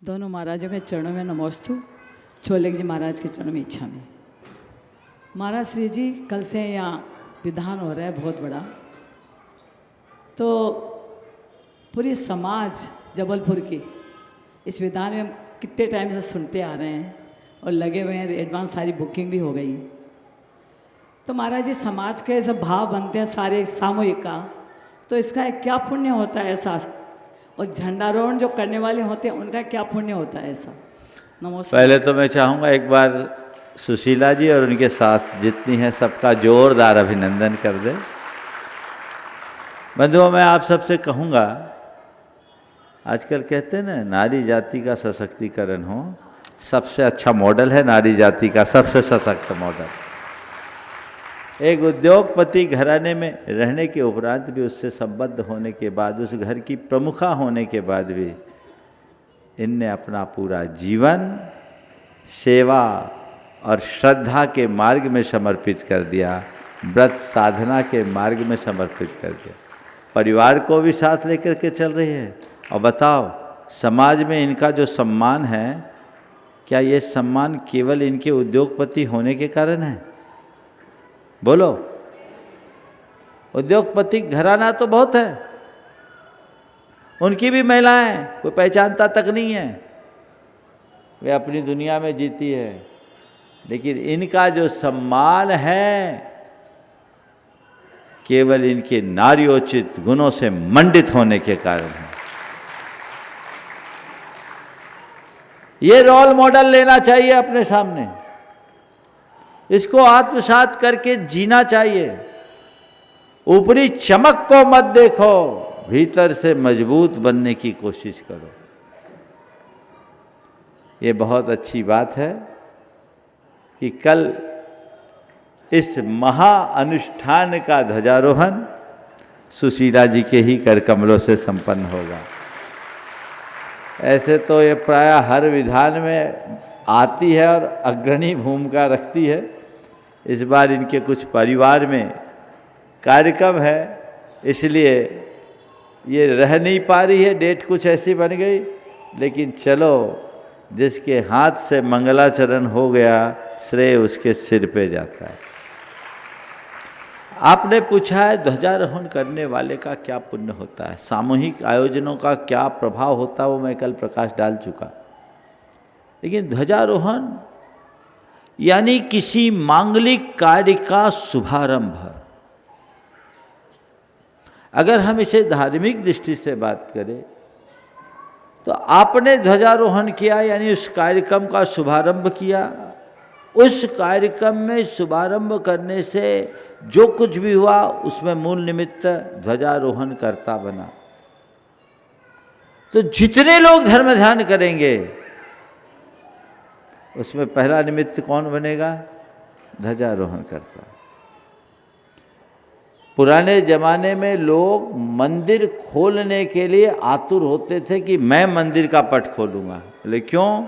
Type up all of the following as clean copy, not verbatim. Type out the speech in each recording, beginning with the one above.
दोनों महाराजों के चरणों में नमोस्तु। छोले जी महाराज के चरणों में इच्छा में। महाराज श्री जी कल से यहाँ विधान हो रहा है बहुत बड़ा, तो पूरी समाज जबलपुर की इस विधान में हम कितने टाइम से सुनते आ रहे हैं और लगे हुए हैं, एडवांस सारी बुकिंग भी हो गई। तो महाराज जी समाज के सब भाव बनते हैं सारे सामूहिक का, तो इसका एक क्या पुण्य होता है ऐसा, और झंडारोहण जो करने वाले होते हैं उनका क्या पुण्य होता है ऐसा। नमस्कार। पहले तो मैं चाहूँगा एक बार सुशीला जी और उनके साथ जितनी हैं सबका जोरदार अभिनंदन कर दें। बंधुओं, मैं आप सबसे कहूँगा, आजकल कहते हैं ना नारी जाति का सशक्तिकरण हो, सबसे अच्छा मॉडल है नारी जाति का सबसे सशक्त मॉडल। एक उद्योगपति घराने में रहने के उपरांत भी, उससे संबद्ध होने के बाद, उस घर की प्रमुखा होने के बाद भी इनने अपना पूरा जीवन सेवा और श्रद्धा के मार्ग में समर्पित कर दिया, व्रत साधना के मार्ग में समर्पित कर दिया। परिवार को भी साथ लेकर के चल रही है। और बताओ, समाज में इनका जो सम्मान है, क्या ये सम्मान केवल इनके उद्योगपति होने के कारण है? बोलो, उद्योगपति घराना तो बहुत है, उनकी भी महिलाएं कोई पहचानता तक नहीं है, वे अपनी दुनिया में जीती है, लेकिन इनका जो सम्मान है केवल इनके नार्योचित गुणों से मंडित होने के कारण है। ये रोल मॉडल लेना चाहिए अपने सामने, इसको आत्मसात करके जीना चाहिए। ऊपरी चमक को मत देखो, भीतर से मजबूत बनने की कोशिश करो। ये बहुत अच्छी बात है कि कल इस महा अनुष्ठान का ध्वजारोहण सुशीला जी के ही कर कमलों से संपन्न होगा। ऐसे तो ये प्रायः हर विधान में आती है और अग्रणी भूमिका रखती है। इस बार इनके कुछ परिवार में कार्यक्रम है, इसलिए ये रह नहीं पा रही है, डेट कुछ ऐसी बन गई। लेकिन चलो, जिसके हाथ से मंगलाचरण हो गया, श्रेय उसके सिर पे जाता है। आपने पूछा है ध्वजारोहण करने वाले का क्या पुण्य होता है, सामूहिक आयोजनों का क्या प्रभाव होता है, वो मैं कल प्रकाश डाल चुका। लेकिन ध्वजारोहण यानी किसी मांगलिक कार्य का शुभारंभ। अगर हम इसे धार्मिक दृष्टि से बात करें तो आपने ध्वजारोहण किया यानी उस कार्यक्रम का शुभारंभ किया। उस कार्यक्रम में शुभारंभ करने से जो कुछ भी हुआ उसमें मूल निमित्त ध्वजारोहण करता बना। तो जितने लोग धर्म ध्यान करेंगे उसमें पहला निमित्त कौन बनेगा? ध्वजारोहण करता। पुराने जमाने में लोग मंदिर खोलने के लिए आतुर होते थे कि मैं मंदिर का पट खोलूंगा। बोले क्यों?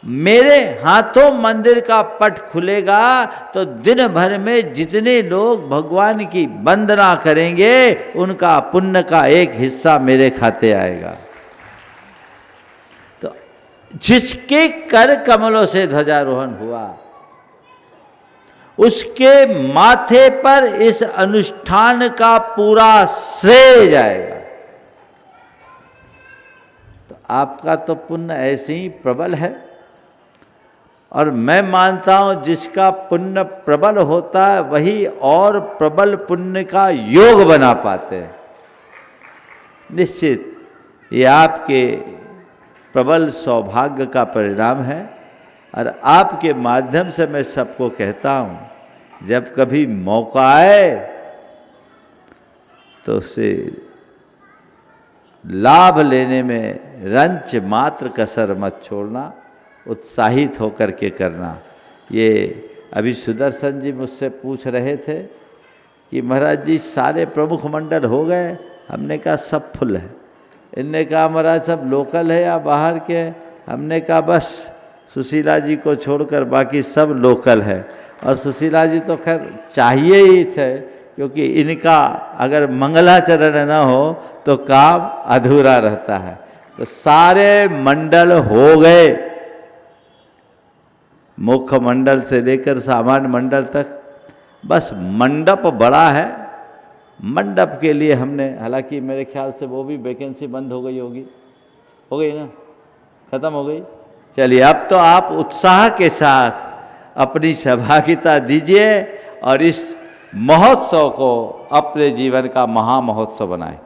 मेरे हाथों मंदिर का पट खुलेगा तो दिन भर में जितने लोग भगवान की वंदना करेंगे उनका पुण्य का एक हिस्सा मेरे खाते आएगा। तो जिसके कर कमलों से ध्वजारोहण हुआ उसके माथे पर इस अनुष्ठान का पूरा श्रेय जाएगा। तो आपका तो पुण्य ऐसे ही प्रबल है, और मैं मानता हूं जिसका पुण्य प्रबल होता है वही और प्रबल पुण्य का योग बना पाते हैं। निश्चित ये आपके प्रबल सौभाग्य का परिणाम है, और आपके माध्यम से मैं सबको कहता हूँ, जब कभी मौका आए तो उसे लाभ लेने में रंच मात्र कसर मत छोड़ना, उत्साहित होकर के करना। ये अभी सुदर्शन जी मुझसे पूछ रहे थे कि महाराज जी सारे प्रमुख मंडल हो गए। हमने कहा सब फुल है। इनने कहा महाराज सब लोकल है या बाहर के? हमने कहा बस सुशीला जी को छोड़कर बाकी सब लोकल है। और सुशीला जी तो खैर चाहिए ही थे, क्योंकि इनका अगर मंगलाचरण न हो तो काम अधूरा रहता है। तो सारे मंडल हो गए, मुख्य मंडल से लेकर सामान्य मंडल तक। बस मंडप बड़ा है, मंडप के लिए हमने, हालांकि मेरे ख्याल से वो भी वैकेंसी बंद हो गई होगी, हो गई ना, खत्म हो गई। चलिए, अब तो आप उत्साह के साथ अपनी सहभागिता दीजिए और इस महोत्सव को अपने जीवन का महामहोत्सव बनाएं।